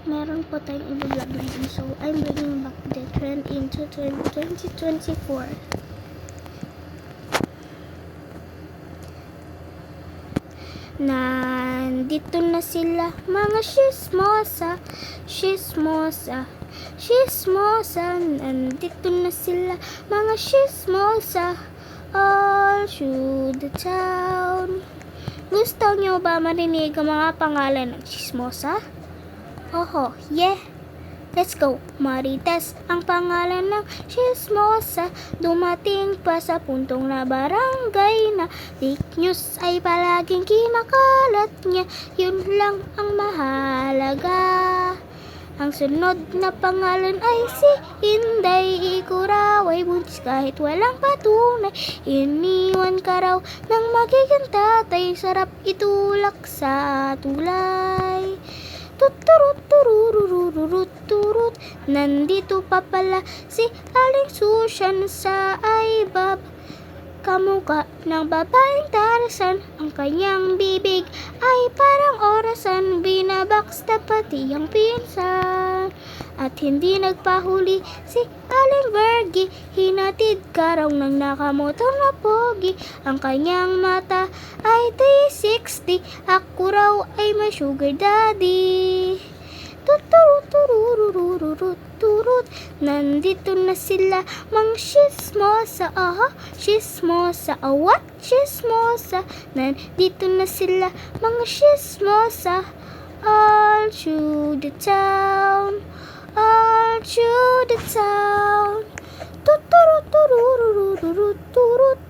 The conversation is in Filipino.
meron po tayong i-vlog ngayon. So, I'm bringing back the trend into 2024. Nandito na sila, mga shismosa, shismosa, shismosa. Nandito na sila, mga shismosa, all through the town. Gusto nyo ba marinig ang mga pangalan ng chismosa? Oho, yeah. Let's go. Marites ang pangalan ng chismosa. Dumating pa sa puntong na barangay na fake news ay palaging kinakalat niya. Yun lang ang mahalaga. Ang sunod na pangalan ay si Inday. Ikuraway buntis kahit walang patunay. Iniwan ka raw ng magiging tatay. Sarap itulak sa tulay. Tuturut turururururut turut. Nandito pa pala si Aling Susyan sa ibab. Kamukha ng babaeng Tarzan. Ang kanyang bibig ay parang orasan. Binabackstab pati ang pinsan. At hindi nagpahuli si Aling Vergie. Hinatid ka raw ng nakamotor na pogi. Ang kanyang mata ay 360. Ako raw ay may sugar daddy. Tuturut turut. Nandito na sila, mga chismosa. Aha, chismosa. What? Chismosa. Nandito na sila, mga chismosa, all through the town, all through the town. Tuturut tururururut turut.